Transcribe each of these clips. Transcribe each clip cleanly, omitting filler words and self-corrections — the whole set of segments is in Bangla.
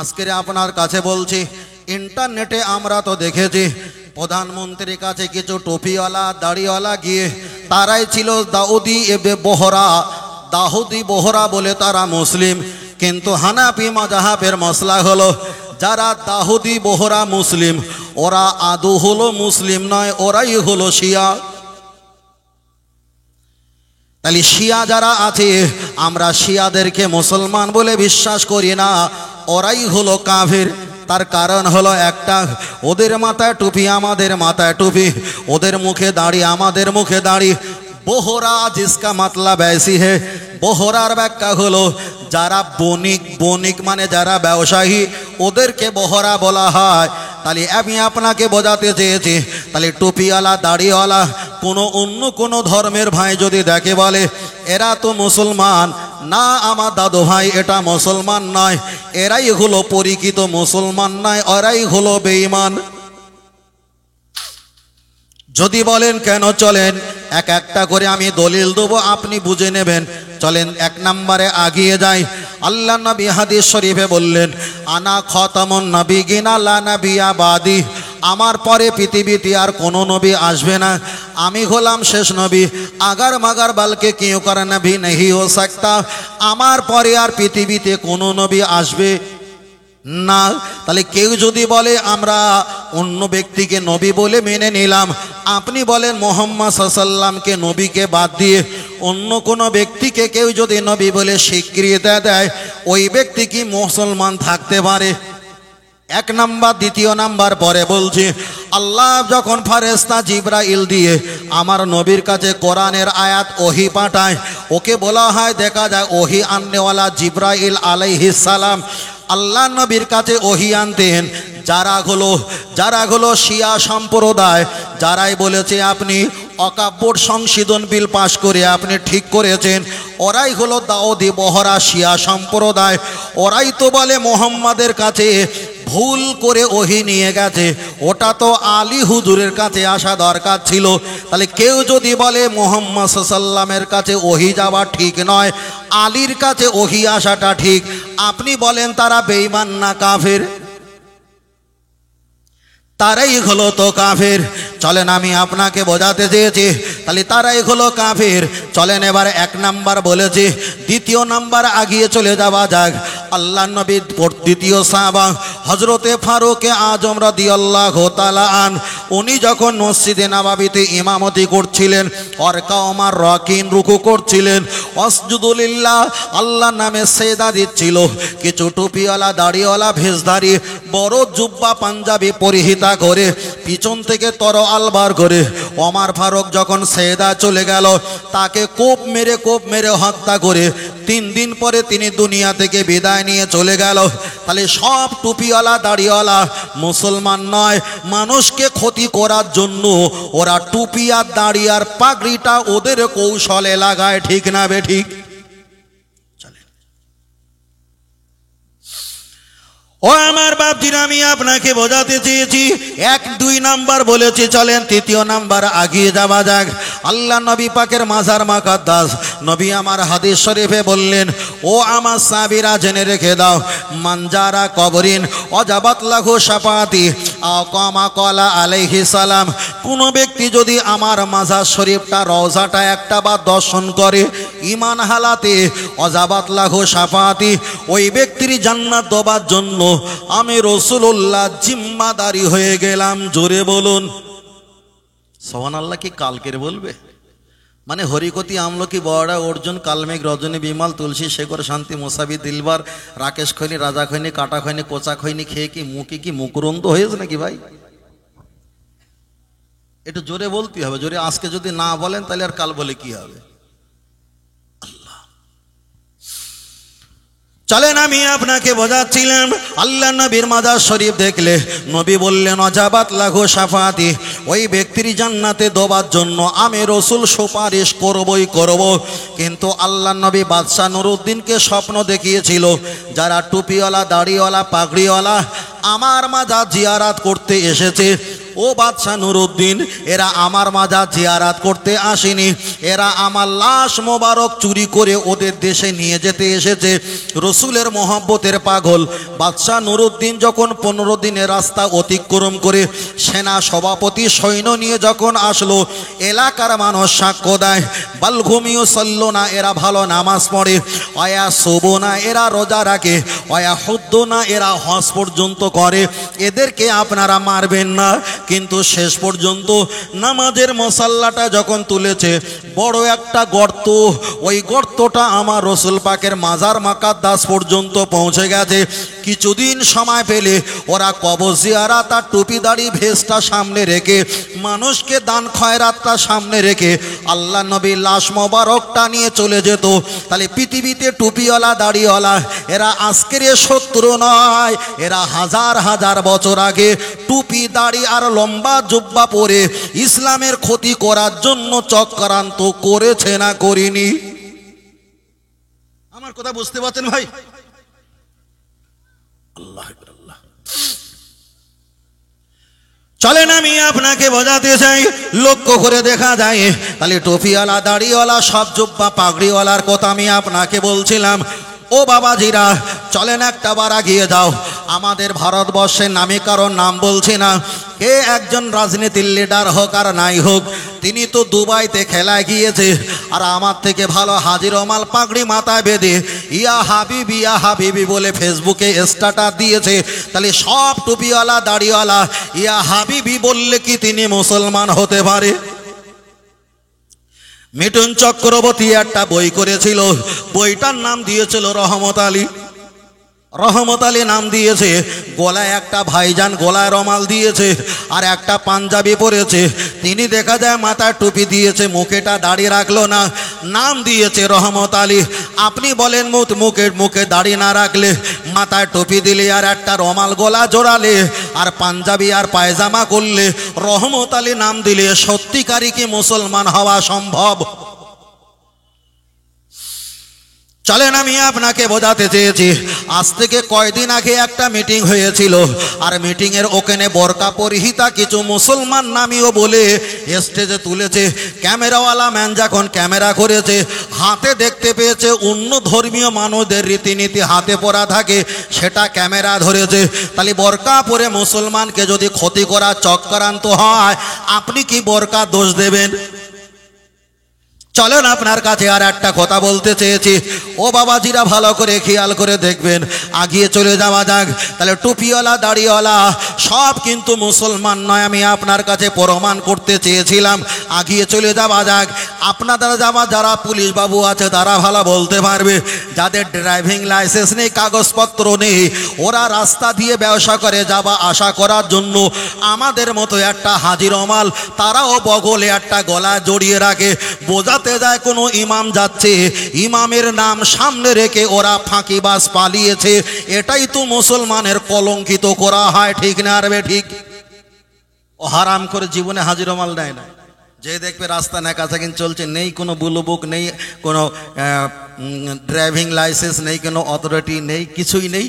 আজকে আপনার কাছে বলছি, ইন্টারনেটে আমরা তো দেখেছি প্রধানমন্ত্রীর কাছে কিছু টুপিওয়ালা দাড়িওয়ালা গিয়ে তারাই ছিল দাউদি এবে বহরা, দাউদি বহরা বলে তারা মুসলিম। কিন্তু হানাফি মাযহাবের মসলা হলো যারা দাউদি বহরা মুসলিম ওরা আদৌ হলো মুসলিম নয়, ওরাই হলো শিয়া। তাহলে শিয়া যারা আছে আমরা শিয়াদেরকে মুসলমান বলে বিশ্বাস করি না, ওরাই হলো কাফের। তার কারণ হলো একটা, ওদের মাথায় টুপি আমাদের মাথায় টুপি, ওদের মুখে দাড়ি আমাদের মুখে দাড়ি। बोहरा जिसका मतलब ऐसी है, बोहरार व्याख्या हलो যারা বণিক, বণিক মানে যারা ব্যবসায়ী ওদেরকে বহরা বলা হয়। তাহলে আমি আপনাকে বোঝাতে চেয়েছি, তাহলে টুপিওয়ালা দাড়িওয়ালা কোনো অন্য কোনো ধর্মের ভাই যদি দেখে বলে এরা তো মুসলমান না, আমার দাদু ভাই এটা মুসলমান নয়, এরাই হলো পরিচিত মুসলমান নয়, ওরাই হলো বেঈমান। যদি বলেন কেন, চলেন এক একটা করে আমি দলিল দেবো, আপনি বুঝে নেবেন। চলেন এক নম্বরে আগিয়ে যাই। আল্লাহ নবী হাদিস শরীফে বললেন, আনা খতামুন নবিয়িন লা নবিয়্যা বাদি, আমার পরে পৃথিবীতে আর কোনো নবী আসবে না, আমি হলাম শেষ নবী। আগার মাগার বালকে কেউ করে নবী নেহি হো সকতা, আমার পরে আর পৃথিবীতে কোনো নবী আসবে না। তাহলে কেউ যদি বলে আমরা অন্য ব্যক্তিকে নবী বলে মেনে নিলাম, আপনি বলেন মুহাম্মদ সাল্লাল্লাহু আলাইহি ওয়াসাল্লামকে নবীকে বাদ দিয়ে অন্য কোনো ব্যক্তিকে কেউ যদি নবী বলে স্বীকৃতি দেয়, ওই ব্যক্তি কি মুসলমান থাকতে পারে? এক নাম্বার। দ্বিতীয় নাম্বার পরে বলছি, আল্লাহ যখন ফেরেশতা জিবরাইল দিয়ে আমার নবীর কাছে কোরআনের আয়াত ওহি পাঠায়, ওকে বলা হয় দেখা যায় ওহি আননেওয়ালা জিবরাইল আলাইহিস সালাম আল্লাহ নবীর কাছে ওহি আনতেন। যারা হলো শিয়া সম্প্রদায়, যারাই বলেছে আপনি অকাব্যর সংশোধন বিল পাশ করে আপনি ঠিক করেছেন, ওরাই হলো দাউদি বহরা শিয়া সম্প্রদায়। ওরাই তো বলে মুহাম্মাদের কাছে ভুল করে ওহি নিয়ে গেছে, ওটা তো আলী হুজুরের কাছে আসা দরকার ছিল। তাহলে কেউ যদি বলে মুহাম্মদ সাল্লাল্লাহু আলাইহি ওয়াসাল্লামের কাছে ওহি যাওয়া ঠিক নয়, আলীর কাছে ওহি আসাটা ঠিক, আপনি বলেন তারা বেঈমান না কাফের? তারাই হলো তো কাফের। চলেন আমি আপনাকে বোঝাতে চেয়েছি, তাহলে তারাই হলো কাফের। চলেন এবার এক নাম্বার বলেছি, দ্বিতীয় নাম্বার আগিয়ে চলে যাওয়া যাক। আল্লাহ নবীর দ্বিতীয় সাহাবা হযরতে ফারুক আজম রাদিয়াল্লাহু তাআলা আন, উনি যখন মসজিদে নববীতে ইমামতি করছিলেন, অরকা ওমর রাকিন রুকু করছিলেন, ওয়াসজুদুলিল্লাহ আল্লাহর নামে সেজদা দিচ্ছিল, কিছু টুপিওয়ালা দাড়িওয়ালা ভেষধারী বড় জুব্বা পাঞ্জাবি পরিহিতা করে পিছন থেকে তরোয়াল বার করে ওমর ফারুক যখন সেজদা চলে গেল, তাকে কোপ মেরে হত্যা করে 3 দিন পরে তিনি দুনিয়া থেকে বিদায় নিয়ে চলে গেল। তাহলে সব টুপিওয়ালা দাড়িওয়ালা মুসলমান নয়, মানুষকে ক্ষতি করার জন্য ওরা টুপি আর দাড়ি আর পাগড়িটা ওদের কৌশলে লাগায়, ঠিক না বেঠিক? ও আমার বাপজিরা, আমি আপনাকে বোঝাতে চেয়েছি, 1-2 নাম্বার বলেছি, চলেন তৃতীয় নাম্বার আগিয়ে যাওয়া যাক। আল্লাহ নবী পাকের মাজার মুকাদ্দাস, নবী আমার হাদিস শরীফে বললেন, ও আমার সাহাবীরা জেনে রেখে দাও, মানজারা কবরিন ওয়াজাবাত লাহু শাফাআতি আও কামা ক্বালা আলাইহিস সালাম, কোন ব্যক্তি যদি আমার মাজার শরীফটা রওজাটা একটা বার দর্শন করে ঈমান হালাতে, ওয়াজাবাত লাহু শাফাআতি, ওই ব্যক্তির জান্নাত দেওয়ার জন্য আমি রাসূলুল্লাহ জিম্মাদারি হয়ে গেলাম। জোরে বলুন সুবহানাল্লাহ। কি কালকের বলবে? মানে হরিকতি আমলকি বড়া অর্জুন কালমেঘ রজনী বিমাল তুলসী শেখর শান্তি মোসাবি দিলবার রাকেশ খৈনি রাজা খৈনি কাটা খৈনি কোচা খৈনি খেয়ে কি মুখে কি মুকরন্দ হয়েছে নাকি ভাই? একটু জোরে বলতে হবে। জোরে আজকে যদি না বলেন তাহলে আর কাল বলে কি হবে? চলেন আমি আপনাকে বোঝাচ্ছিলাম, আল্লাহ নবীর মাজার শরীফ দেখলে নবী বললেন ওয়াজাবাত লাহু শাফাআতি, ওই ব্যক্তির জান্নাতে দেওয়ার জন্য আমি রাসূল সুপারিশ করবই করব। কিন্তু আল্লাহ নবী বাদশাহ নুরউদ্দিনকে স্বপ্ন দেখিয়েছিল, যারা টুপিওয়ালা দাড়িওয়ালা পাগড়িওয়ালা আমার মাজার জিয়ারাত করতে এসেছে, ও বাদশাহ নুরুদ্দিন, এরা আমার মাজার জিয়ারাত করতে আসেনি, এরা আমার লাশ মোবারক চুরি করে ওদের দেশে নিয়ে যেতে এসেছে। রসুলের মহব্বতের পাগল বাদশাহ নুরুদ্দিন যখন 15 দিনের রাস্তা অতিক্রম করে সেনা সভাপতি সৈন্য নিয়ে যখন আসলো, এলাকার মানুষ সাক্ষ্য দেয়, বালঘুমিও সল্ল না, এরা ভালো নামাজ পড়ে, অয়া শোবো না, এরা রোজা রাখে, অয়া হুদ্দ না, এরা হজ পর্যন্ত করে, এদেরকে আপনারা মারবেন না। কিন্তু শেষ পর্যন্ত নামাজের মশাল্লাটা যখন তুলেছে, বড় একটা গর্ত, ওই গর্তটা আমার রসুল পাকের মাজার মাকাদ্দাস পর্যন্ত পৌঁছে গেছে। কিছুদিন সময় পেলে ওরা কবর জিয়ারাত আর টুপি দাড়ি ভেস্টটা সামনে রেখে, মানুষকে দান খয়রাতটা সামনে রেখে আল্লাহ নবীর লাশ মোবারকটা নিয়ে চলে যেত। তাহলে পৃথিবীতে টুপিওয়ালা দাড়িওয়ালা এরা আজকের শত্রু নয়, এরা হাজার হাজার বছর আগে টুপি দাড়ি আর লম্বা জুব্বা পরে ইসলামের ক্ষতি করার জন্য চক্রান্ত করেছে না করিনি? আমার কথা বুঝতে পারছেন ভাই? আল্লাহ আল্লাহ। চলেন আমি আপনাকে বোঝাতে চাই, লক্ষ্য করে দেখা যায় তাহলে টুপিওয়ালা দাড়িওয়ালা সব জুব্বা পাগড়িওয়ালার কথা আমি আপনাকে বলছিলাম। ও বাবাজিরা, চলেন একটা বার এগিয়ে যাও। আমাদের ভারতবর্ষের নামে কারোর নাম বলছি না, কে একজন রাজনীতির লিডার হোক আর নাই হোক, তিনি তো দুবাইতে খেলায় গিয়েছে, আর আমার থেকে ভালো হাজি রমাল পাগড়ি মাথায় বেঁধে ইয়া হাবিবি বলে ফেসবুকে স্ট্যাটাস দিয়েছে। তাহলে সব টুপিওয়ালা দাড়িওয়ালা ইয়া হাবিবি বললে কি তিনি মুসলমান হতে পারে? মিঠুন চক্রবর্তী একটা বই করেছিল, বইটার নাম দিয়েছিল রহমত আলী। রহমত আলী নাম দিয়েছে, গলায় একটা ভাইজান গলায় রমাল দিয়েছে আর একটা পাঞ্জাবি পরেছে। তিনি দেখা যায় মাথায় টুপি দিয়েছে, মুখেটা দাড়ি রাখলো না, নাম দিয়েছে রহমত আলী। আপনি বলেন মুখে দাড়ি না রাখলে, মাথায় টুপি দিলে আর একটা রমাল গলা জোড়ালে আর পাঞ্জাবি আর পায়জামা করলে, রহমত আলী নাম দিলে সত্যিকারই কি মুসলমান হওয়া সম্ভব? চলেন আমি আপনাকে বোঝাতে চেয়েছি। আজ থেকে কয়দিন আগে একটা মিটিং হয়েছিল, আর মিটিংয়ের ওখানে বোরকা পরিহিতা কিছু মুসলমান নামীয় বলে স্টেজে তুলেছে। ক্যামেরাওয়ালা ম্যান যখন ক্যামেরা করেছে, হাতে দেখতে পেয়েছে অন্য ধর্মীয় মানুষদের রীতিনীতি হাতে পরা থাকে, সেটা ক্যামেরা ধরেছে। তাহলে বোরকা পরে মুসলমানকে যদি ক্ষতি করা চক্রান্ত হয়, আপনি কি বোরকা দোষ দেবেন? চলেন আপনার কাছে আর একটা কথা বলতে চেয়েছি। ও বাবাজিরা, ভালো করে খেয়াল করে দেখবেন, আগিয়ে চলে যাওয়া যাক। তাহলে টুপিওয়ালা দাড়িওয়ালা সব কিন্তু মুসলমান নয়, আমি আপনার কাছে প্রমাণ করতে চেয়েছিলাম। আগিয়ে চলে যাওয়া যাক। আপনাদের যারা পুলিশ বাবু আছে তারা ভালো বলতে পারবে, যাদের ড্রাইভিং লাইসেন্স নেই, কাগজপত্র নেই, ওরা রাস্তা দিয়ে ব্যবসা করে যাওয়া আসা করার জন্য আমাদের মতো একটা হাজি রমাল তারাও বগলে একটা গলা জড়িয়ে রাখে, বোঝাতে যায় কোনো ইমাম যাচ্ছে, ইমামের নাম সামনে রেখে ওরা ফাঁকিবাজ পালিয়েছে। এটাই তো মুসলমানের কলঙ্কিত করা হয়, ঠিক না? আর ঠিক ও হারাম করে জীবনে হাজি রমাল দেয় না। যে দেখবে রাস্তা নেকাচাকিন চলছে, নেই কোনো ব্লু বুক, নেই কোনো ড্রাইভিং লাইসেন্স, নেই কোনো অথরিটি, নেই কিছুই নেই,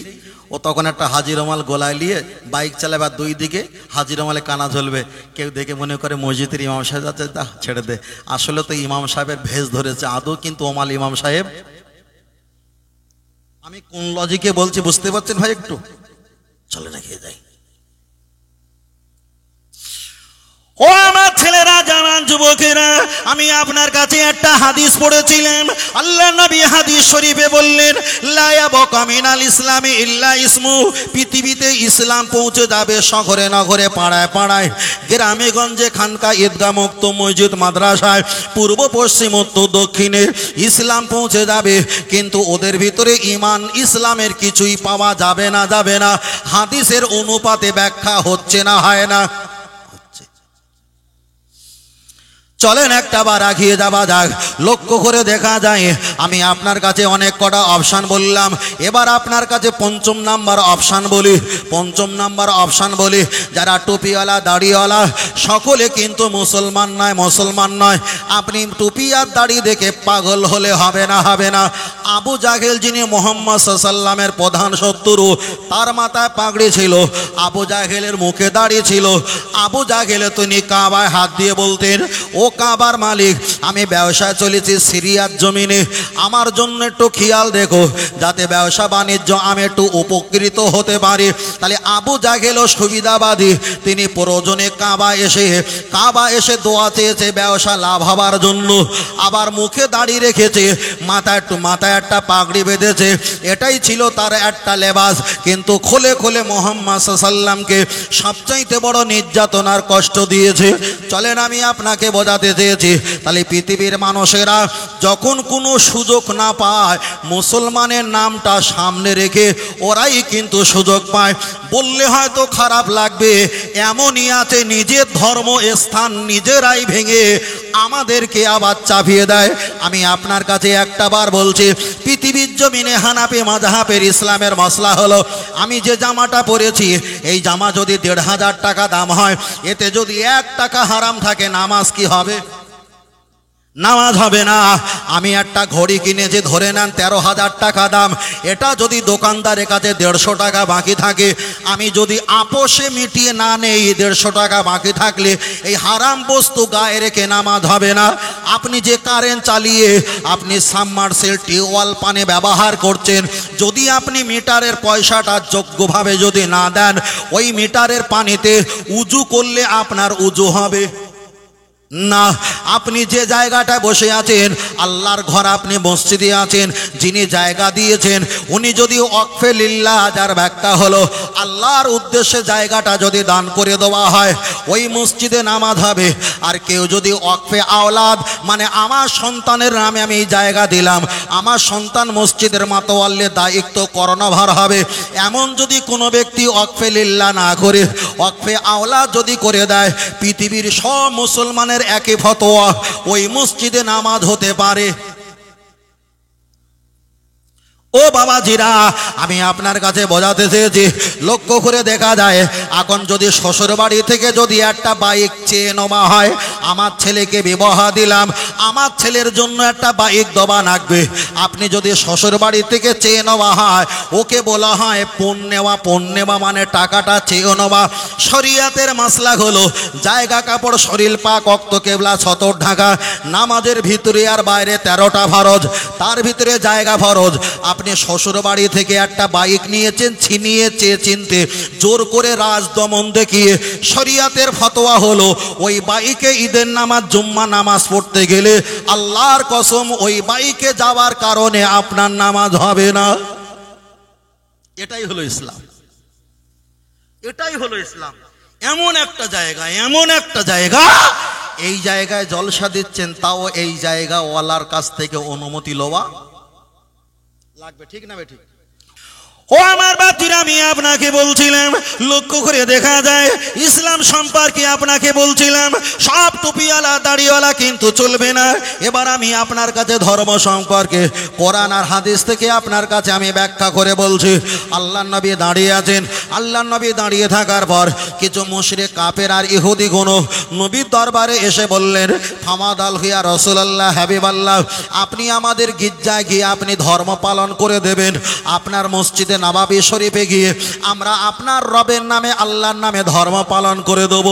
ও তখন একটা হাজি রমাল গলায় নিয়ে বাইক চালাবে, আর দুই দিকে হাজি রমালে কানা ঝুলবে। কেউ দেখে মনে করে মসজিদের ইমাম সাহেব যাচ্ছে, দা ছেড়ে দে, আসলে তো ইমাম সাহেবের ভেষ ধরেছে, আদৌ কিন্তু ওমাল ইমাম সাহেব। আমি কোন লজিকে বলছি বুঝতে পারছেন ভাই? একটু চলে না খেয়ে যাই। ও আমার ছেলেরা, জানান যুবকেরা, আমি আপনার কাছে একটা হাদিস পড়েছিলাম। আল্লাহ নবী হাদিস শরীফে বললেন, লা ইয়াবকা মিনাল ইসলামি ইল্লা ইসমু, পৃথিবীতে ইসলাম পৌঁছে যাবে শহরে নগরে, পাড়ায় পাড়ায়, গ্রামে গঞ্জে, খানকা, ঈদগাহ, মুক্ত মসজিদ, মাদ্রাসায়, পূর্ব পশ্চিম উত্তর দক্ষিণে ইসলাম পৌঁছে যাবে। কিন্তু ওদের ভিতরে ইমান ইসলামের কিছুই পাওয়া যাবে না। হাদিসের অনুপাতে ব্যাখ্যা হচ্ছে না, হয় না? চলেন একটা বার আগিয়ে যাওয়া যাক। লক্ষ্য করে দেখা যায়, আমি আপনার কাছে অনেক কটা অপশান বললাম, এবার আপনার কাছে পঞ্চম নাম্বার অপশান বলি। যারা টুপিওয়ালা দাড়িওয়ালা সকলে কিন্তু মুসলমান নয়। আপনি টুপি আর দাড়ি দেখে পাগল হলে হবে না। আবু জাহেল যিনি মুহাম্মদ সাল্লামের প্রধান শত্রু, তার মাথায় পাগড়ি ছিল, আবু জাহেলের মুখে দাঁড়িয়ে ছিল। আবু জাহেল তিনি কাবায় হাত দিয়ে বলতেন, ও কাবার মালিক, আমি ব্যবসায় চলেছি সিরিয়ার জমিনে, আমার জন্য একটু খেয়াল দেখো যাতে ব্যবসা বাণিজ্য আমি একটু উপকৃত হতে পারি। তাহলে আবু জাহেলও সুবিধাবাদী, তিনি প্রয়োজনে কাবা এসে দোয়া চেয়েছে ব্যবসা লাভ হবার জন্য, আবার মুখে দাঁড়িয়ে রেখেছে, মাথায় একটা পাগড়ি বেঁধেছে, এটাই ছিল তার একটা লেবাস। কিন্তু খোলে খোলে মুহাম্মদ সাল্লামকে সবচাইতে বড় নির্যাতনার কষ্ট দিয়েছে। চলেন আমি আপনাকে বোঝাতে চেয়েছি, তাহলে পৃথিবীর মানুষেরা যখন কোনো সুযোগ না পায়, মুসলমানের নামটা সামনে রেখে ওরাই কিন্তু সুযোগ পায়। বললে হয়তো খারাপ লাগবে, এমনই আছে নিজের ধর্ম স্থান নিজেরাই ভেঙে আমাদেরকে আবার চাপিয়ে দেয়। আমি আপনার কাছে একটা বার বলছি, পৃথিবীর জমিনে হানাফি মাযহাবের ইসলামের মসলা হলো, আমি যে জামাটা পরেছি এই জামা যদি ১৫০০ টাকা দাম হয়, এতে যদি ১ টাকা হারাম থাকে, নামাজ কি হবে? নামাজ হবে না। আমি একটা ঘড়ি কিনেছি, ধরে নেন ১৩,০০০ টাকা দাম, এটা যদি দোকানদারের কাছে ১৫০ টাকা বাকি থাকে, আমি যদি আপোষে মিটিয়ে না নেই ১৫০ টাকা বাকি থাকলে এই হারাম বস্তু গায়ে রেখে নামাজ হবে না। আপনি যে কারেন্ট চালিয়ে আপনি সাবমার্সিবল টিউবওয়েল পানি ব্যবহার করছেন, যদি আপনি মিটারের পয়সাটা যোগ্যভাবে যদি না দেন, ওই মিটারের পানিতে উজু করলে আপনার উজু হবে না। আপনি যে জায়গাটায় বসে আছেন, আল্লাহর ঘর, আপনি মসজিদে আছেন, যিনি জায়গা দিয়েছেন উনি যদি ওয়াকফে লিল্লাহ, যার ব্যাখ্যা হলো আল্লাহর উদ্দেশ্যে জায়গাটা যদি দান করে দেওয়া হয়, ওই মসজিদে নামাজ হবে। আর কেউ যদি ওয়াকফে আওলাদ, মানে আমার সন্তানের নামে আমি এই জায়গা দিলাম, আমার সন্তান মসজিদের মাতোয়াল্লে দায়িত্ব করণভার হবে, এমন যদি কোনো ব্যক্তি ওয়াকফে লিল্লাহ না করে ওয়াকফে আওলাদ যদি করে দেয়, পৃথিবীর সব মুসলমানের একই ফতোয়া, ওই মসজিদে নামাজ হতে পারে। ও বাবাজিরা, আমি আপনার কাছে বোঝাতে চেয়েছি, লক্ষ্য করে দেখা যায় এখন যদি শ্বশুর বাড়ি থেকে যদি একটা বাইক চেয়ে নেওয়া হয়, আমার ছেলেকে বিবাহ দিলাম, আমার ছেলের জন্য একটা বাইক দেওয়া লাগবে, আপনি যদি শ্বশুর বাড়ি থেকে চেয়ে নেওয়া হয়, ওকে বলা হয় পণ নেওয়া মানে টাকাটা চেয়ে নেওয়া। শরিয়াতের মাসলা হলো জায়গা কাপড় শরীর পাক রক্ত কেবলা ছতর ঢাকা, নামাজের ভিতরে আর বাইরে 13টা ফরজ, তার ভিতরে জায়গা ফরজ। আপনি শ্বশুর বাড়ি থেকে একটা বাইক নিয়েছেন, ছিনিয়ে চেয়ে চিনতে জোর করে রাজদমন দেখিয়ে, শরিয়াতের ফতোয়া হলো ওই বাইকে ঈদের নামাজ জুম্মা নামাজ পড়তে গেলে আল্লাহর কসম ওই বাইকে যাওয়ার কারণে আপনার নামাজ হবে না। এটাই হলো ইসলাম, এটাই হলো ইসলাম। এমন একটা জায়গা এই জায়গায় জলসা দিচ্ছেন, তাও এই জায়গা ওয়ালার কাছ থেকে অনুমতি লওয়া লাগবে, ঠিক না বেঠিক? ও আমার বাতিরা, আমি আপনাকে বলছিলাম, লক্ষ্য করে দেখা যায় ইসলাম সম্পর্কে আপনাকে বলছিলাম, সব টুপিওয়ালা দাড়িওয়ালা কিন্তু চলবে না। এবার আমি আপনার কাছে ধর্ম সম্পর্কে কোরআন আর হাদিস থেকে আপনার কাছে আমি ব্যাখ্যা করে বলছি। আল্লাহর নবী দাঁড়িয়ে আছেন, আল্লাহর নবী দাঁড়িয়ে থাকার পর কিছু মুশরিক কাফের আর ইহুদি গুণ নবীর দরবারে এসে বললেন, ফামাদাল হুয়া রাসূলুল্লাহ, হাবিবাল্লাহ, আপনি আমাদের গির্জায় গিয়ে আপনি ধর্ম পালন করে দেবেন, আপনার মসজিদে নববী শরীফে গিয়ে আমরা আপনার রবের নামে আল্লাহর নামে ধর্ম পালন করে দেব,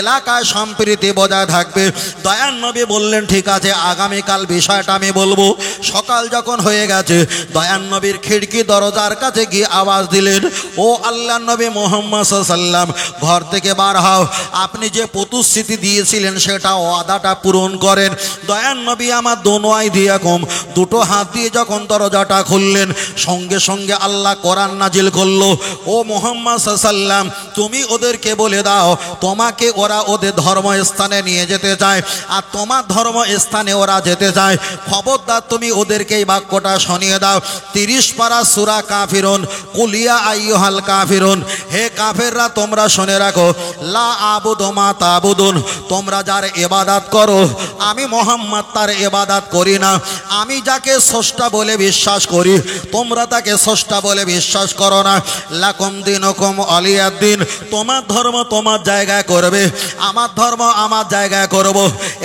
এলাকায় সম্প্রীতি বজায় থাকবে। দয়ার নবী বললেন, ঠিক আছে, আগামীকাল বিষয়টা আমি বলবো। সকাল যখন হয়ে গেছে, দয়ার নবীর খিড়কি দরজার কাছে গিয়ে আওয়াজ দিলেন, ও আল্লাহর নবী মুহাম্মদ সাল্লাল্লাহু আলাইহি ওয়াসাল্লাম, ঘর থেকে বার হও, আপনি যে প্রতিশ্রুতি দিয়েছিলেন সেটা ওয়াদাটা পূরণ করেন। দয়ার নবী আমার দোনোয়াই দিয়া কম দুটো হাত দিয়ে যখন দরজাটা খুললেন, সঙ্গে সঙ্গে আল্লাহ কোরআন নাজিল করলো, ও মুহাম্মদ সাল্লাল্লাহু আলাইহি ওয়াসাল্লাম, তুমি ওদেরকে বলে দাও তোমাকে ওরা ওদের ধর্মস্থানে নিয়ে যেতে চায়, আর তোমার ধর্মস্থানে ওরা যেতে চায়, খবরদার তুমি ওদেরকে এই বাক্যটা শুনিয়ে দাও। 30 পারা সূরা কাফিরুন, কুলিয়া আইয়ুহাল কাফিরুন, হে কাফেররা তোমরা শুনে রাখো, লা আবুদু মা তাবুদুন, তোমরা যার ইবাদত করো আমি মুহাম্মদ তার ইবাদত করি না, আমি যাকে স্রষ্টা বলে বিশ্বাস করি তোমরা তাকে স্রষ্টা বলে বিশ্বাস করো না। লাকুম দিনুকুম ওয়ালিয়াদ্দিন, তোমার ধর্ম তোমার জায়গায় করবে, আমার ধর্ম আমার জায়গায় করব,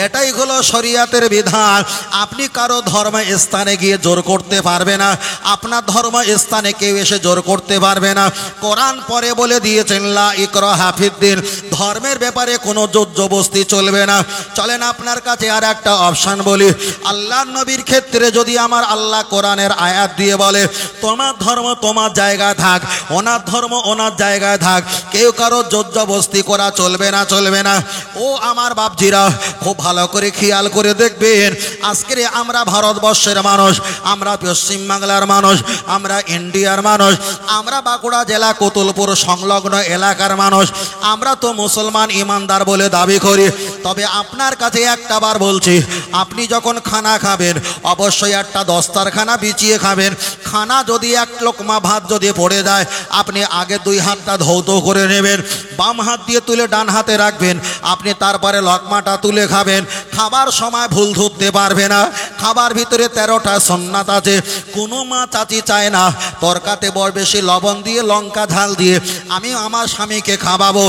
এটাই হলো শরীয়তের বিধান। আপনি কারো ধর্ম স্থানে গিয়ে জোর করতে পারবে না, আপনার ধর্ম স্থানে কেউ এসে জোর করতে পারবে না। কোরআন পরে বলে দিয়েছেন লা ইকরাহা ফিদ্দিন, ধর্মের ব্যাপারে কোনো জোর জবরদস্তি চলবে না। চলেন আপনার কাছে আর একটা অপশন বলি। আল্লাহর নবীর ক্ষেত্রে যদি আমার আল্লাহ কোরআনের আয়াত দিয়ে বলে তোমার ধর্ম তোমার জায়গায় থাক, ওনার ধর্ম ওনার জায়গায় থাক, কেউ কারো জোর জবরদস্তি করা চলবে না, চলবে না। ও আমার বাপজিরা, খুব ভালো করে খেয়াল করে দেখবেন, আজকে আমরা ভারতবর্ষের মানুষ, আমরা পশ্চিমবাংলার মানুষ, আমরা ইন্ডিয়ার মানুষ, আমরা বাঁকুড়া জেলা কোতুলপুর সংলগ্ন এলাকার মানুষ, আমরা তো মুসলমান ইমানদার বলে দাবি করি। তবে আপনার কাছে একটা বার বলছি, আপনি যখন খানা খাবেন অবশ্যই একটা দস্তারখানা বিছিয়ে খাবেন। খানা যদি এক লোকমা ভাত যদি পড়ে যায়, আপনি আগে দুই হাতটা ধৌত করে নেবেন, বাম হাত দিয়ে তুলে ডান হাতে রাখবেন, আপনি তারপরে লকমাটা তুলে খাবেন। খাবার সময় ভুল ধরতে পারবে না। খাবার ভিতরে 13টা সুন্নাত আছে। কোনো মা চাচি চায় না তরকাতে বড় বেশি লবণ দিয়ে লঙ্কা ঝাল দিয়ে আমি আমার স্বামীকে খাওয়াবো,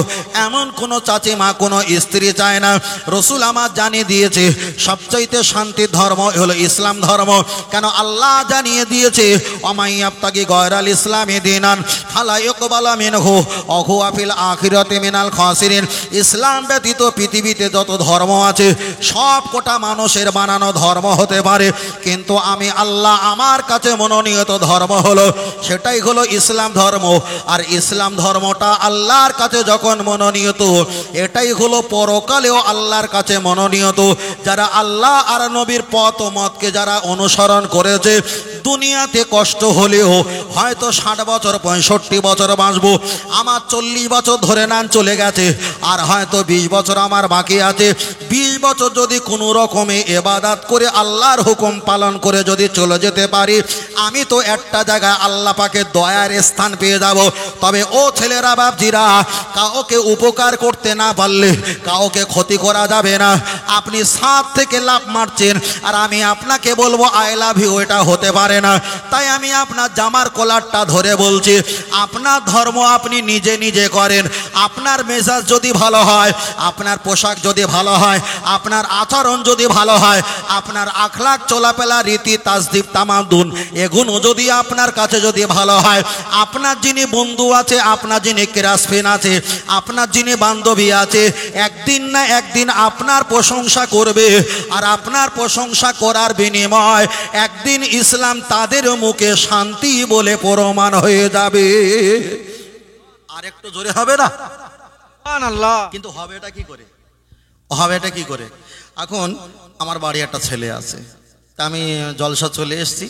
এমন কোনো চাচি মা কোনো স্ত্রী চায় না। রসুল আমার জানিয়ে দিয়েছে সবচাইতে শান্তির ধর্ম হলো ইসলাম ধর্ম। কেন? আল্লাহ জানিয়ে দিয়েছে ওমাইয়াবতাগি গয়রাল ইসলামি দীনান ফালা ইউকবালা মিনহু ওয়া হুয়া ফিল আখিরাতি মিনাল খাসিরিন। ইসলাম ব্যতীত পৃথিবীতে যত ধর্ম আছে সব কোটা মানুষের বানানো ধর্ম হতে পারে, কিন্তু আমি আল্লাহ আমার কাছে মনোনীত ধর্ম হলো সেটাই হলো ইসলাম ধর্ম। আর ইসলাম ধর্মটা আল্লাহর কাছে যখন মনোনীত, এটাই হলো পরকালেও আল্লাহর কাছে মনোনীত। যারা আল্লাহ আর নবীর পথ মতকে যারা অনুসরণ করেছে, দুনিয়াতে কষ্ট হলেও হয়তো 60 বছর 65 বছর বাঁচবো, আমার 40 বছর ধরে নেন চলে গেছে, আর হয়তো 20 বছর আমার বাকি আছে। 20 বছর যদি কোনো রকমে ইবাদত করে আল্লাহর হুকুম পালন করে যদি চলে যেতে পারি, আমি তো একটা জায়গায় আল্লাহ পাকের দয়ার স্থান পেয়ে যাব। তবে ও ছেলেরা বাপজিরা, কাউকে উপকার করতে না পারলে কাউকে ক্ষতি করা যাবে না। আপনি সাত থেকে লাফ মারছেন আর আমি আপনাকে বলবো আই লাভ ইউ, এটা হতে পারে না। তাই আমি আপনার জামার কলারটা ধরে বলছি, আপনার ধর্ম আপনি নিজে নিজে করেন। আপনার মেজাজ যদি ভালো হয়, আপনার পোশাক যদি ভালো হয়, আপনার আচরণ যদি ভালো হয়, আপনার আখলাক চলাফেরা রীতি তাসদিব তামাদুন এগুলো যদি আপনার কাছে যদি ভালো হয়, আপনার যিনি বন্ধু আছে, আপনার যিনি ক্লাসমেট আছে, আপনার যিনি বান্ধবী আছে, একদিন না একদিন আপনার প্রশংসা করবে। আর আপনার প্রশংসা করার বিনিময় একদিন ইসলাম তাদের মুখে শান্তি বলে প্রমাণ হয়ে যাবে। আর একটু জোরে হবে না? সুবহানাল্লাহ। কিন্তু হবে এটা কি করে? হবে এটা কি করে? এখন আমার বাড়ি একটা ছেলে আছে, তা আমি জলসা চলে এসেছি,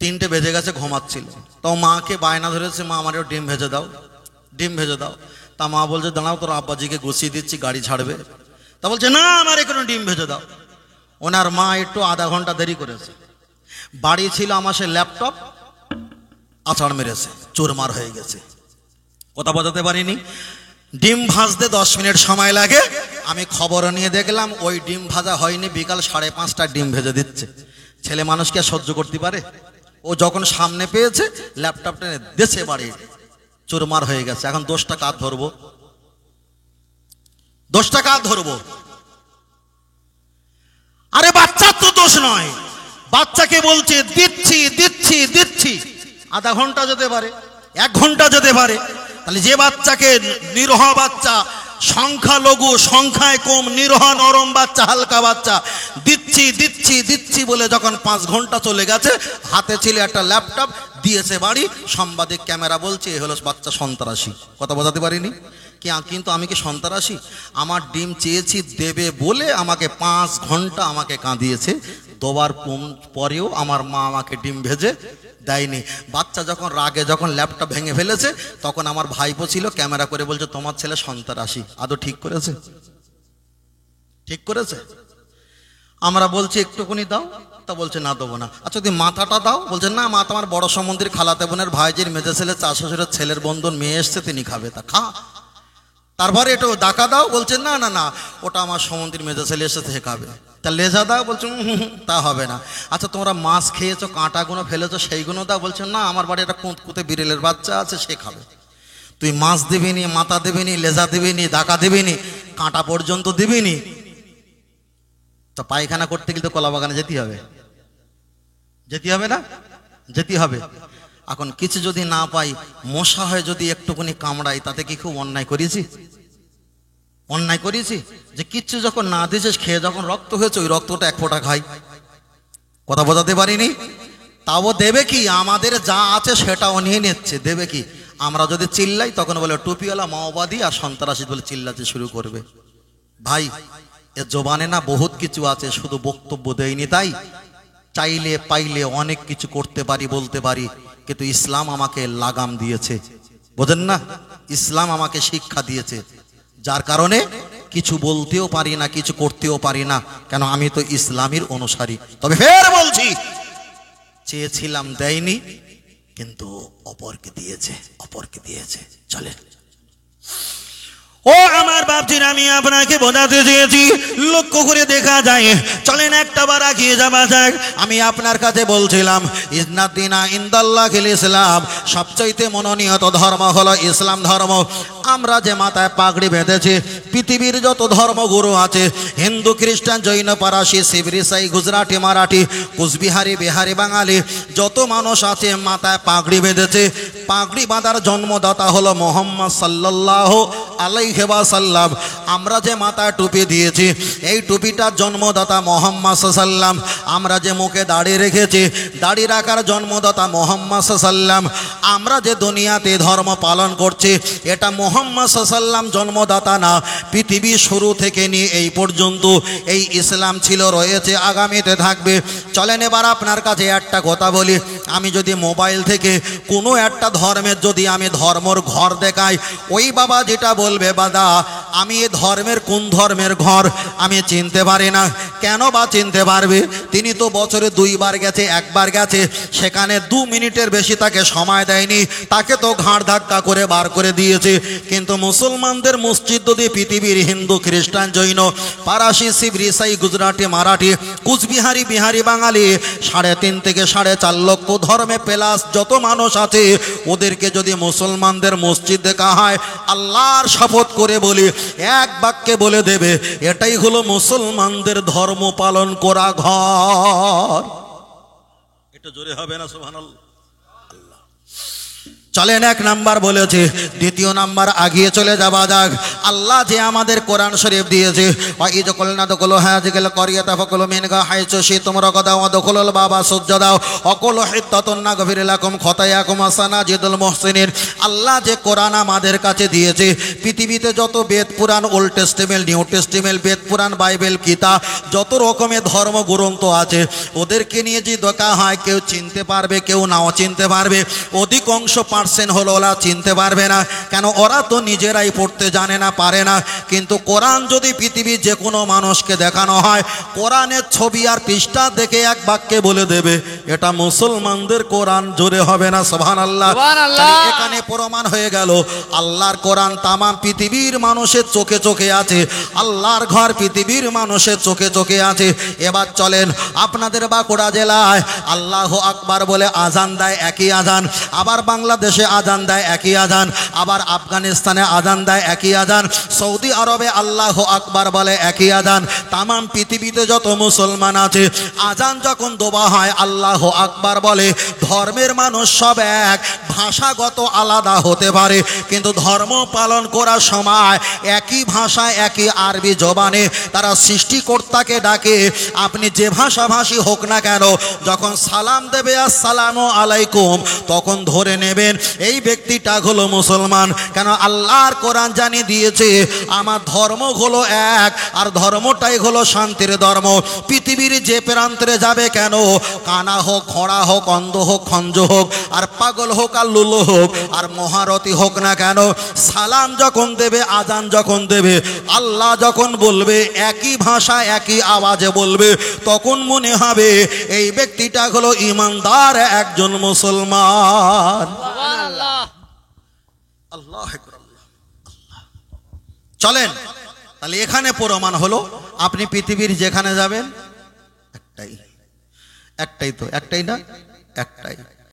3টে বেজে গেছে, ঘুমাচ্ছিল। তো মাকে বায়না ধরেছে, মা আমারও ডিম ভেজে দাও, ডিম ভেজে দাও। তা মা বলছে দাঁড়াও, তোর আব্বাজিকে গুছিয়ে দিচ্ছি, গাড়ি ছাড়বে। তা বলছে না, আমার এখানে ডিম ভেজে দাও। ওনার মা একটু আধা ঘন্টা দেরি করেছে। বাড়ি ছিল আমার সে ল্যাপটপ, আছাড় মেরেছে, চুরমার হয়ে গেছে, কথা বোঝাতে পারিনি। ডিম ভাজতে 10 মিনিট সময় লাগে। আমি খবর নিয়ে দেখলাম ওই ডিম ভাজা হয়নি, বিকাল 5:30টায় ডিম ভেজে দিচ্ছে। ছেলে মানুষকে আর সহ্য করতে পারে? ও যখন সামনে পেয়েছে ল্যাপটপটা দেশে বাড়ি চুরমার হয়ে গেছে। এখন দোষটা কার ধরবো? দোষটা কার ধরবো? আরে বাচ্চার তো দোষ নয়, বাচ্চাকে বলছে দিচ্ছি দিচ্ছি দিচ্ছি, আধা ঘন্টা যেতে পারে, 1 ঘন্টা যেতে পারে। তাহলে যে বাচ্চাকে নিরহ বাচ্চা, সংখ্যালঘু, সংখ্যায় কম, নিরহ নরম বাচ্চা, হালকা বাচ্চা, দিচ্ছি দিচ্ছি দিচ্ছি বলে যখন 5 ঘন্টা চলে গেছে, হাতে ছিল একটা ল্যাপটপ, দিয়েছে বাড়ি। সাংবাদিক ক্যামেরা বলছে এ হলো বাচ্চা সন্ত্রাসী। কথা বোঝাতে পারিনি? কিন্তু আমি কি সন্ত্রাসী? আমার ডিম চেয়েছি দেবে বলে আমাকে 5 ঘন্টা আমাকে কাঁদিয়েছে, দেওয়ার পরেও আমার মা আমাকে ডিম ভেজে দেয়নি। বাচ্চা যখন রাগে যখন ল্যাপটপ ভেঙে ফেলেছে, তখন আমার ভাইপো ছিল, ক্যামেরা করে বলছে তোমার ছেলে সন্ত্রাসী। আদৌ ঠিক করেছে? ঠিক করেছে? আমরা বলছি একটুকুনি দাও, তা বলছে না দেবো না। আচ্ছা যদি মাথাটা দাও, বলছে না, মাথা আমার বড় সম্বন্ধীর খালাতে বোনের ভাইজির মেজে ছেলে চার শ্বশুরের ছেলের বন্ধুর মেয়ে এসছে, তিনি খাবে, তা খা। তারপরে একটু ডাকা দাও, বলছে না না না, ওটা আমার সম্বন্ধীর মেজে ছেলে এসে থেকে খাবে। তা লেজা দাও, বলছো তা হবে না। আচ্ছা তোমরা মাছ খেয়েছো, কাঁটাগুলো ফেলেছো, সেইগুলো দাও, বলছো না আমার বাড়ি একটা কুঁতকুতে বিড়েলের বাচ্চা আছে, সে খাবে। তুই মাছ দিবি নি, মাথা দিবি নি, লেজা দিবি নি, দাকা দিবি নি, কাঁটা পর্যন্ত দিবি নি। তো পায়খানা করতে গেলে তো কলা বাগানে যেতে হবে, যেতে হবে না? যেতে হবে। এখন কিছু যদি না পাই, মশা হয় যদি একটুখানি কামড়াই, তাতে কি খুব অন্যায় করেছি? অন্যায় করেছি? যে কিচ্ছু যখন না দিয়েছিস, খেয়ে যখন রক্ত হয়েছে, ওই রক্তটা এক ফোঁটা খাই। কথা বোঝাতে পারিনি? তাও দেবে কি? আমাদের যা আছে সেটাও নিয়ে নিচ্ছে, দেবে কি? আমরা যদি চিল্লাই তখন বলে টুপিওয়ালা মাওবাদী আর সন্ত্রাসী বলে চিল্লাতে শুরু করবে। ভাই এ জবানে না বহুত কিছু আছে, শুধু বক্তব্য দেয়নি তাই। চাইলে পাইলে অনেক কিছু করতে পারি, বলতে পারি, কিন্তু ইসলাম আমাকে লাগাম দিয়েছে, বোঝেন না? ইসলাম আমাকে শিক্ষা দিয়েছে, যার কারণে কিছু বলতেও পারি না, কিছু করতেও পারি না, কেন আমি তো ইসলামের অনুসারী। তবে ফের বলছি, চেয়েছিলাম দেয়নি, কিন্তু অপরকে দিয়েছে, অপরকে দিয়েছে। চলেন। ও আমার বাপজির, আমি আপনাকে বোঝাতে চেয়েছি, লক্ষ্য করে দেখা যায়। চলেন একটা বার এগিয়ে যাওয়া যাক। আমি আপনার কাছে বলছিলাম ইন্নাদ্দিনা ইনদাল্লাহিল ইসলাম, সবচাইতে মনোনীত ধর্ম হলো ইসলাম ধর্ম। আমরা যে মাথায় পাগড়ি বেঁধেছি, পৃথিবীর যত ধর্মগুরু আছে, হিন্দু, খ্রিস্টান, জৈন, পারাসি, শিখ, ইসাই, গুজরাটি, মারাঠি, কুচবিহারি, বিহারি, বাঙালি, যত মানুষ আছে মাথায় পাগড়ি বেঁধেছে। পাগড়ি বাঁধার জন্মদাতা হলো মুহাম্মদ সাল্লাল্লাহু আলাইহি ওয়াসাল্লাম। আমরা যে মাথায় টুপি দিয়েছি, এই টুপিটার জন্মদাতা মুহাম্মদ সাল্লাম। আমরা যে মুখে দাড়ি রেখেছি, দাড়ি রাখার জন্মদাতা মুহাম্মদ সাল্লাম। আমরা যে দুনিয়াতে ধর্ম পালন করছি, এটা মুহাম্মদ সাল্লাম জন্মদাতা না। পৃথিবী শুরু থেকে নিয়ে এই পর্যন্ত এই ইসলাম ছিল, রয়েছে, আগামীতে থাকবে। চলেন এবার আপনার কাছে একটা কথা বলি। আমি যদি মোবাইল থেকে কোনো একটা ধর্মের যদি আমি ধর্মর ঘর দেখাই, ওই বাবা যেটা বলবে, বাদা আমি এ ধর্মের কোন ধর্মের ঘর আমি চিনতে পারি না। কেন বা চিনতে পারবে? তিনি তো বছরে 2 বার গেছে, 1 বার গেছে, সেখানে 2 মিনিটের বেশি তাকে সময় দেয়নি, তাকে তো ঘাড় ধাক্কা করে বার করে দিয়েছে। কিন্তু মুসলমানদের মসজিদ যদি পৃথিবীর হিন্দু, খ্রিস্টান, জৈন, পারাসি, শিখ, ইসাই, গুজরাটি, মারাঠি, কুচবিহারি, বিহারি, বাঙালি, 3.5 থেকে 4.5 লক্ষ ধর্মে প্লাস যত মানুষ আছে, ওদেরকে যদি মুসলমানদের মসজিদ দেখা হয়, আল্লাহর শপথ করে বলি, এক বাক্যে বলে দেবে এটাই হলো মুসলমানদের ধর্ম পালন করা ঘর। এটা জোরে হবে না সুবহানাল্লাহ? চলেন, 1 নাম্বার বলেছে। 2 নাম্বার আগিয়ে চলে যাওয়া যাক। আল্লাহ যে আমাদের কোরআন শরীফ দিয়েছে, ওয়াইদ কলনা দখল হাজিল করিয়াতা ফকল মিনগা হাইচো সে তোমরা কথা দখলল বাবা সজ্জা দাও অকল হিত্তাতুন না গফির লাকুম খতায়াকুম আসানা জিদুল মুহসিনিন। আল্লাহ যে কোরআন আমাদের কাছে দিয়েছে, পৃথিবীতে যত বেদ পুরাণ, ওল্ড টেস্টিমেন্ট, নিউ টেস্টিমেন্ট, বেদ পুরাণ, বাইবেল, গীতা, যত রকমের ধর্মগ্রন্থ আছে, ওদেরকে নিয়ে যে দেখা হয়, কেউ চিনতে পারবে, কেউ নাও চিনতে পারবে। অধিকাংশ হলো ওরা চিনতে পারবে না, কেন ওরা তো নিজেরাই পড়তে জানে না, পারে না। কিন্তু কোরআন যদি পৃথিবীর যে কোনো মানুষকে দেখানো হয়, কোরআনের ছবি আর পৃষ্ঠা দেখে এক বাক্যে বলে দেবে এটা মুসলমানদের কোরআন। জোরে হবে না সুবহানাল্লাহ? এখানে প্রমাণ হয়ে গেল আল্লাহর কোরআন তামাম পৃথিবীর মানুষের চোখে চোখে আছে, আল্লাহর ঘর পৃথিবীর মানুষের চোখে চোখে আছে। এবার চলেন, আপনাদের বাঁকুড়া জেলায় আল্লাহু আকবার বলে আজান দেয়, একই আজান। আবার বাংলাদেশে আজান দেয়, একই আজান। আবার আফগানিস্তানে আজান দেয়, একই আজান। সৌদি আরবে আল্লাহু আকবার বলে, একই আজান। তামাম পৃথিবীতে যত মুসলমান আছে, আজান যখন দেওয়া হয় আল্লাহু আকবার বলে। ধর্মের মানুষ সব এক, ভাষাগত আলাদা হতে পারে, কিন্তু ধর্ম পালন করার সময় একই ভাষায়, একই আরবি জবানে তারা সৃষ্টিকর্তাকে ডাকে। আপনি যে ভাষাভাষী হোক না কেন, যখন সালাম দেবে আসসালামু আলাইকুম, তখন ধরে নেবেন এই ব্যক্তিটা হলো মুসলমান। কেন? আল্লাহর কোরআন জানিয়ে দিয়েছে আমার ধর্ম হলো এক, আর ধর্মটাই হলো শান্তির ধর্ম। পৃথিবীর যে প্রান্তরে যাবে কেন, কানা হোক, খোঁড়া হোক, অন্ধ হোক, খঞ্জ হোক, আর পাগল হোক, আর লুলো হোক, আর মহারথী হোক না কেন, সালাম যখন দেবে, আজান যখন দেবে, আল্লাহ যখন বলবে, একই ভাষা একই আওয়াজে বলবে, তখন মনে হবে এই ব্যক্তিটা হলো ইমানদার একজন মুসলমান। আল্লাহ চলেন তাহলে এখানে প্রমাণ হলো আপনি পৃথিবীর যেখানে যাবেন একটাই, একটাই তো, একটাই না, একটাই।